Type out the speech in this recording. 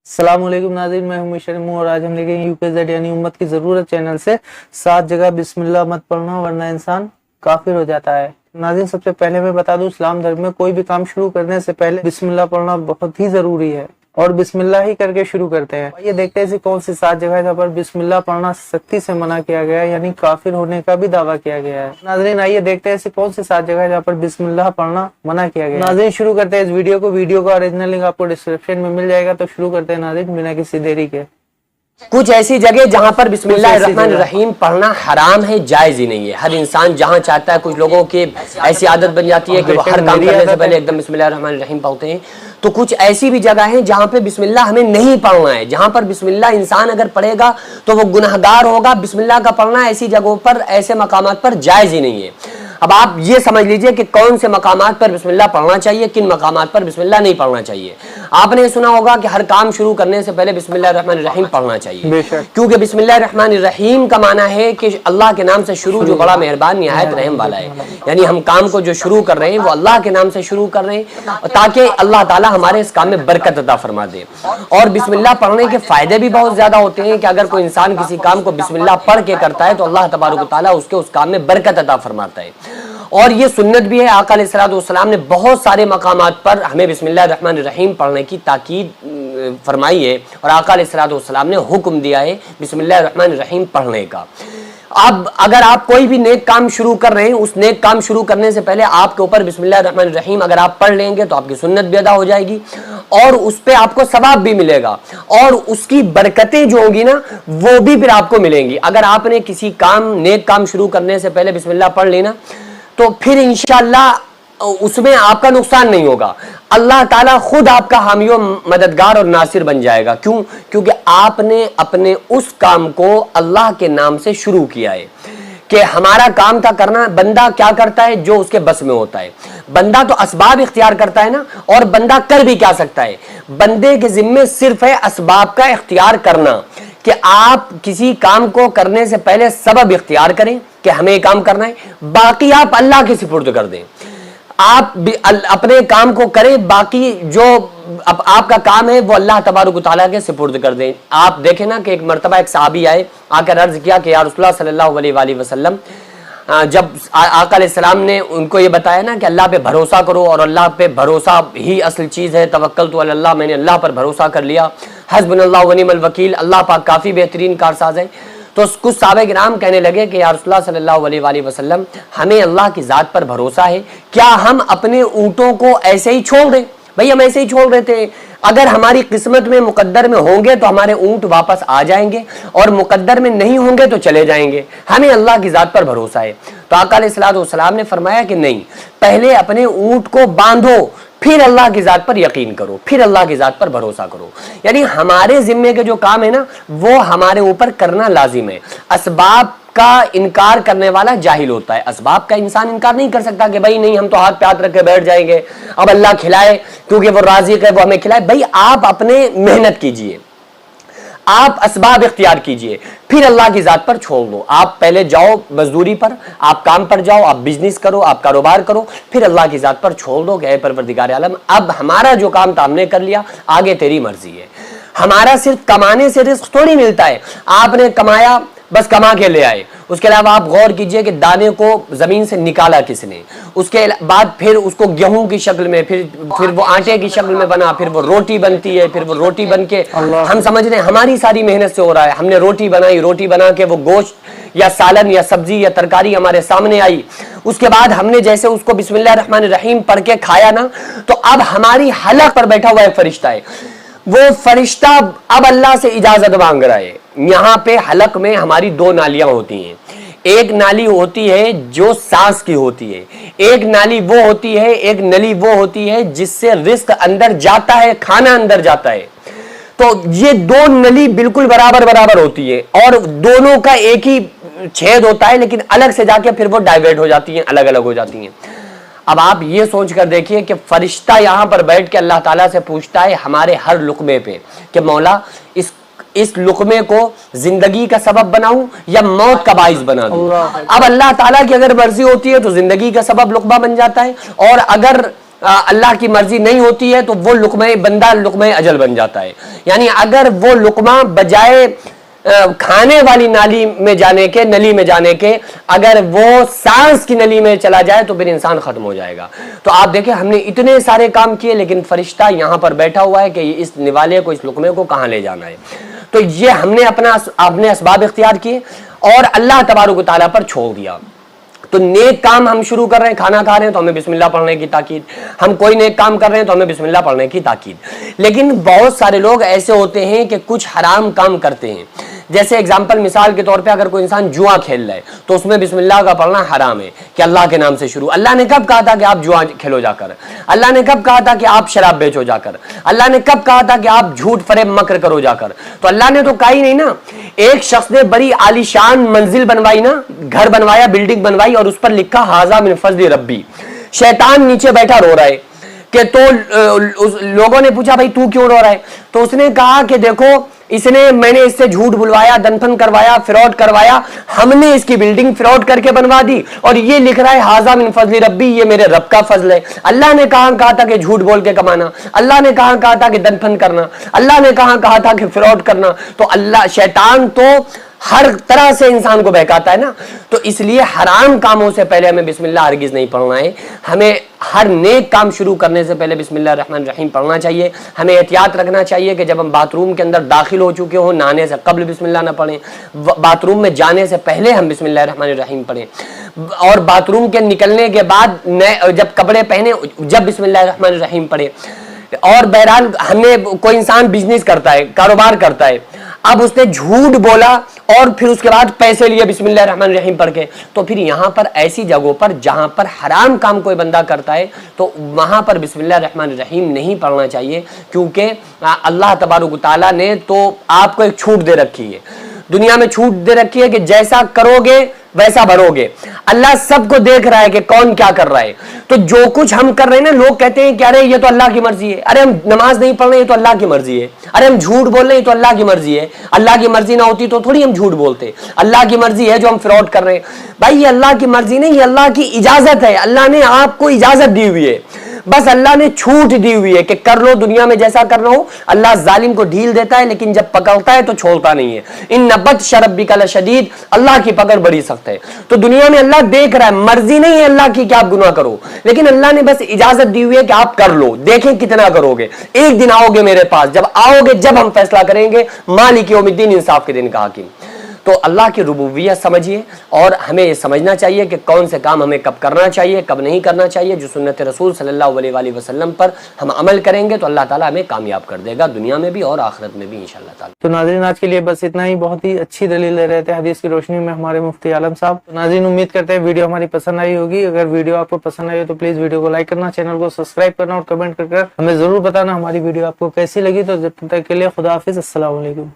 अस्सलामुअलैकुम नाज़रीन, मैं हूं मिशन और आज हम लेके यूकेज़ेड यानी उम्मत की ज़रूरत चैनल से 7 जगह बिस्मिल्लाह मत पढ़ना वरना इंसान काफिर हो जाता है। नाज़रीन, सबसे पहले मैं बता दूं, इस्लाम धर्म में कोई भी काम शुरू करने से पहले बिस्मिल्लाह पढ़ना बहुत ही जरूरी है और बिस्मिल्लाह ही करके शुरू करते हैं। ये देखते हैं कौन सी 7 जगह जहाँ पर बिस्मिल्लाह पढ़ना सख्ती से मना किया गया है, यानी काफिर होने का भी दावा किया गया है। नाज़रीन, आइए देखते हैं कौन सी 7 जगह जहाँ पर बिस्मिल्लाह पढ़ना मना किया गया है। नाज़रीन, शुरू करते हैं इस वीडियो का ओरिजिनल लिंक आपको डिस्क्रिप्शन में मिल जाएगा। तो शुरू करते हैं नाज़रीन बिना किसी देरी के। कुछ ऐसी जगह जहां पर बिस्मिल्लाहिर्रहमानिर्रहीम पढ़ना हराम है, जायज ही नहीं है। हर इंसान जहां चाहता है, कुछ लोगों की ऐसी आदत बन जाती है कि वो हर काम करने से पहले एकदम बिस्मिल्लाहिर्रहमानिर्रहीम पढ़ते हैं। तो कुछ ऐसी भी जगह है जहां पे बिस्मिल्लाह हमें नहीं पढ़ना है, जहां पर बिस्मिल्लाह इंसान अगर पढ़ेगा तो वो गुनहगार होगा। बिस्मिल्लाह का पढ़ना ऐसी जगहों पर, ऐसे मकामात पर जायज ही नहीं है। अब आप ये समझ लीजिए कि कौन से मकामात पर बिस्मिल्लाह पढ़ना चाहिए, किन मकामात पर बिस्मिल्लाह नहीं पढ़ना चाहिए। आपने सुना होगा कि हर काम शुरू करने से पहले बिस्मिल्लाहिर्रहमानिर्रहीम पढ़ना चाहिए, क्योंकि बिस्मिल्लाहिर्रहमानिर्रहीम का माना है कि अल्लाह के नाम से शुरू, जो बड़ा मेहरबान निहायत रहम वाला है। यानी हम काम को जो शुरू कर रहे हैं वो अल्लाह के नाम से शुरू कर रहे हैं ताकि अल्लाह ताला हमारे इस काम में बरकत अता फरमा दे। और बिस्मिल्लाह पढ़ने के फायदे भी बहुत ज्यादा होते हैं कि अगर कोई इंसान किसी काम को बिस्मिल्लाह पढ़ के करता है तो अल्लाह तबारक व तआला उसके उस काम में बरकत अता फरमाता है। और ये सुन्नत भी है। आका अलैहिस्सलाम ने बहुत सारे मकामात पर हमें बिस्मिल्लाहिर्रहमानिर्रहीम पढ़ने की ताकीद फरमाई है और आका अलैहिस्सलाम ने हुक्म दिया है बिस्मिल्लाहिर्रहमानिर्रहीम पढ़ने का। अब अगर आप कोई भी नेक काम शुरू कर रहे हैं, उस नेक काम शुरू करने से पहले आपके ऊपर बिस्मिल्लाहिर्रहमानिर्रहीम अगर आप पढ़ लेंगे तो आपकी सुन्नत भी अदा हो जाएगी और उस पे आपको सवाब भी मिलेगा और उसकी बरकतें जो होंगी ना वो भी फिर आपको मिलेंगी। अगर आपने किसी काम, नेक काम शुरू करने से पहले बिस्मिल्लाह पढ़ लेना तो फिर इंशाअल्लाह उसमें आपका नुकसान नहीं होगा। अल्लाह ताला खुद आपका हामी और मददगार और नासिर बन जाएगा। क्यों? क्योंकि आपने अपने उस काम को अल्लाह के नाम से शुरू किया है। कि हमारा काम था करना, बंदा क्या करता है जो उसके बस में होता है। बंदा तो असबाब इख्तियार करता है ना, और बंदा कर भी क्या सकता है। बंदे के जिम्मे सिर्फ है असबाब का इख्तियार करना, कि आप किसी काम को करने से पहले सबब इख्तियार करें कि हमें ये काम करना है, बाकी आप अल्लाह के सुपुर्द कर दें। आप अपने काम को करें, बाकी जो आपका काम है वो अल्लाह तबारक व तआला के सुपुर्द कर दें। आप देखें ना कि एक मर्तबा एक सहाबी आए, आकर अर्ज किया कि या रसूलुल्लाह सल्लल्लाहु अलैहि वसल्लम, जब आका अलैहिस्सलाम ने उनको ये बताया ना कि अल्लाह पे भरोसा करो और अल्लाह पे भरोसा ही असल चीज़ है, तवक्कलतु अलल्लाह, मैंने अल्लाह पर भरोसा कर लिया, हस्बुनल्लाहु व निअमल वकील, अल्लाह पाक काफ़ी बेहतरीन कारसाज है। तो कुछ सहाबा किराम कहने लगे कि या रसूलुल्लाह सल्लल्लाहु अलैहि वसल्लम, हमें अल्लाह की ज़ात पर भरोसा है, क्या हम अपने ऊँटों को ऐसे ही छोड़ दें? भाई हम ऐसे ही छोड़ देते हैं, अगर हमारी किस्मत में मुकद्दर में होंगे तो हमारे ऊँट वापस आ जाएंगे और मुकद्दर में नहीं होंगे तो चले जाएंगे, हमें अल्लाह की ज़ात पर भरोसा है। तो आका अलैहिस्सलाम ने फरमाया कि नहीं, पहले अपने ऊँट को बांधो, फिर अल्लाह की ज़ात पर यकीन करो, फिर अल्लाह की ज़ात पर भरोसा करो। यानी हमारे जिम्मे के जो काम है ना वो हमारे ऊपर करना लाजिम है। असबाब का इनकार करने वाला जाहिल होता है। असबाब का इंसान इनकार नहीं कर सकता कि भाई नहीं हम तो हाथ पे हाथ रख के बैठ जाएंगे, अब अल्लाह खिलाए क्योंकि वो राज़िक है, वो हमें खिलाए। भाई आप अपने मेहनत कीजिए, आप असबाब इख्तियार कीजिए, फिर अल्लाह की ज़ात पर छोड़ दो। आप पहले जाओ मजदूरी पर, आप काम पर जाओ, आप बिजनेस करो, आप कारोबार करो, फिर अल्लाह की ज़ात पर छोड़ दो कि ऐ परवरदिगार आलम, अब हमारा जो काम था हमने कर लिया, आगे तेरी मर्जी है। हमारा सिर्फ कमाने से रिस्क थोड़ी मिलता है। आपने कमाया, बस कमा के ले आए, उसके अलावा आप गौर कीजिए कि दाने को जमीन से निकाला किसने, उसके बाद फिर उसको गेहूं की शक्ल में, फिर वो आटे की शक्ल में बना, फिर वो रोटी बनती है, फिर वो रोटी बन के हम समझ रहे हैं हमारी सारी मेहनत से हो रहा है। हमने रोटी बनाई, रोटी बना के वो गोश्त या सालन या सब्जी या तरकारी हमारे सामने आई, उसके बाद हमने जैसे उसको बिस्मिल्लाहिर्रहमानिर्रहीम पढ़ के खाया ना, तो अब हमारी हलक पर बैठा हुआ एक फरिश्ता है, वो फरिश्ता अब अल्लाह से इजाजत मांग रहा है। यहाँ पे हलक में हमारी 2 नालियां होती हैं। एक नाली होती है जो सांस की होती है, एक नाली वो होती है, एक नली वो होती है जिससे रिस्क अंदर जाता है, खाना अंदर जाता है। तो ये 2 नली बिल्कुल बराबर बराबर होती है और दोनों का एक ही छेद होता है, लेकिन अलग से जाके फिर वो डाइवर्ट हो जाती हैं, अलग अलग हो जाती हैं। अब आप ये सोच कर देखिए कि फरिश्ता यहाँ पर बैठ के अल्लाह ताला से पूछता है हमारे हर लुकमे पे कि मौला इस लुकमे को जिंदगी का सबब बनाऊं या मौत का बाइस बना दूं। अब अल्लाह ताला की अगर मर्जी होती है तो जिंदगी का सबब लुकमा बन जाता है, और अगर اللہ کی مرضی نہیں ہوتی ہے تو وہ لقمہ بندہ لقمہ اجل بن جاتا ہے. یعنی اگر وہ لقمہ بجائے کھانے والی نالی میں جانے کے نلی میں جانے کے اگر وہ سانس کی نلی میں چلا جائے تو پھر انسان ختم ہو جائے گا. تو آپ دیکھیں ہم نے اتنے سارے کام کیے لیکن فرشتہ یہاں پر بیٹھا ہوا ہے کہ اس نوالے کو اس لقمے کو کہاں لے جانا ہے. تو یہ ہم نے اپنے اسباب اختیار کیے اور اللہ تبارک و تعالیٰ پر چھوڑ دیا. تو نیک کام ہم شروع کر رہے ہیں, کھانا کھا رہے ہیں تو ہمیں بسم اللہ پڑھنے کی تاکید, ہم کوئی نیک کام کر رہے ہیں تو ہمیں بسم اللہ پڑھنے کی تاکید. لیکن بہت سارے لوگ ایسے ہوتے ہیں کہ کچھ حرام کام کرتے ہیں. جیسے اگزامپل مثال کے طور پہ اگر کوئی انسان جوا کھیل رہا ہے تو اس میں بسم اللہ کا پڑھنا حرام ہے کہ اللہ کے نام سے شروع. اللہ نے کب کہا تھا کہ آپ جوا کھیلو جا کر؟ اللہ نے کب کہا تھا کہ آپ شراب بیچو جا کر؟ اللہ نے کب کہا تھا کہ آپ جھوٹ فریب مکر کرو جا کر؟ تو اللہ نے تو کہا ہی نہیں نا. ایک شخص نے بڑی عالیشان منزل بنوائی نا, گھر بنوایا, بلڈنگ بنوائی اور اس پر لکھا ھذا من فضل ربی. شیطان نیچے بیٹھا رو رہا ہے کہ تو لوگوں نے پوچھا بھائی تو کیوں رو رہا ہے؟ تو اس نے کہا کہ دیکھو میں نے اس سے جھوٹ بلوایا, دنپن کروایا, فراڈ کروایا, ہم نے اس کی بلڈنگ فراڈ کر کے بنوا دی اور یہ لکھ رہا ہے ھذا من فضل ربی, یہ میرے رب کا فضل ہے. اللہ نے کہا تھا کہ جھوٹ بول کے کمانا, اللہ نے کہا تھا کہ دنپن کرنا, اللہ نے کہا تھا کہ فراڈ کرنا. تو شیطان تو ہر طرح سے انسان کو بہکاتا ہے نا. تو اس لیے حرام کاموں سے پہلے ہمیں بسم اللہ ہرگز نہیں پڑھنا ہے. ہمیں ہر نیک کام شروع کرنے سے پہلے بسم اللہ الرحمن الرحیم پڑھنا چاہیے. ہمیں احتیاط رکھنا چاہیے کہ جب ہم باتھ روم کے اندر داخل ہو چکے ہوں نہانے سے قبل بسم اللہ نہ پڑھیں, باتھ روم میں جانے سے پہلے ہم بسم اللہ الرحمن الرحیم پڑھیں, اور باتھ روم کے نکلنے کے بعد جب کپڑے پہنے جب بسم اللہ الرحمن الرحیم پڑھیں. اور بہرحال کوئی انسان بزنس کرتا ہے, کاروبار کرتا ہے, اب اس نے جھوٹ بولا اور پھر اس کے بعد پیسے لیے بسم اللہ الرحمن الرحیم پڑھ کے, تو پھر یہاں پر ایسی جگہوں پر جہاں پر حرام کام کوئی بندہ کرتا ہے تو وہاں پر بسم اللہ الرحمن الرحیم نہیں پڑھنا چاہیے. کیونکہ اللہ تبارک و تعالیٰ نے تو آپ کو ایک چھوٹ دے رکھی ہے, دنیا میں چھوٹ دے رکھی ہے کہ جیسا کرو گے ویسا بھرو گے. اللہ سب کو دیکھ رہا ہے کہ کون کیا کر رہا ہے. تو جو کچھ ہم کر رہے ہیں نا, لوگ کہتے ہیں کہ ارے یہ تو اللہ کی مرضی ہے, ارے ہم نماز نہیں پڑھ رہے یہ تو اللہ کی مرضی ہے, ارے ہم جھوٹ بول رہے ہیں یہ تو اللہ کی مرضی ہے. اللہ کی مرضی نہ ہوتی تو تھوڑی ہم جھوٹ بولتے. اللہ کی مرضی ہے جو ہم فراڈ کر رہے ہیں. بھائی یہ اللہ کی مرضی نہیں, یہ اللہ کی اجازت ہے. اللہ نے آپ کو اجازت دی ہوئی ہے, بس اللہ نے چھوٹ دی ہوئی ہے کہ کر لو, دنیا میں جیسا کرنا ہو. اللہ ظالم کو ڈھیل دیتا ہے لیکن جب پکڑتا ہے تو چھوڑتا نہیں ہے. ان بطش ربک لشدید, اللہ کی پکڑ بڑی سخت ہے. تو دنیا میں اللہ دیکھ رہا ہے, مرضی نہیں ہے اللہ کی کہ آپ گناہ کرو, لیکن اللہ نے بس اجازت دی ہوئی ہے کہ آپ کر لو, دیکھیں کتنا کرو گے. ایک دن آؤ گے میرے پاس, جب آؤ گے جب ہم فیصلہ کریں گے, مالک یوم الدین, انصاف کے دن کا حاکم. تو اللہ کی ربوبیت سمجھیے اور ہمیں یہ سمجھنا چاہیے کہ کون سے کام ہمیں کب کرنا چاہیے کب نہیں کرنا چاہیے. جو سنت رسول صلی اللہ علیہ وآلہ وسلم پر ہم عمل کریں گے تو اللہ تعالیٰ ہمیں کامیاب کر دے گا, دنیا میں بھی اور آخرت میں بھی انشاءاللہ تعالیٰ. تو ناظرین آج کے لیے بس اتنا ہی. بہت ہی اچھی دلیل دے رہے تھے حدیث کی روشنی میں ہمارے مفتی عالم صاحب. تو ناظرین امید کرتے ہیں ویڈیو ہماری پسند آئی ہوگی. اگر ویڈیو آپ کو پسند آئی ہو تو پلیز ویڈیو کو لائک کرنا, چینل کو سبسکرائب کرنا اور کمنٹ کر ہمیں ضرور بتانا ہماری ویڈیو آپ کو کیسی لگی. تو جب تک کے لیے خدا حافظ, السلام علیکم.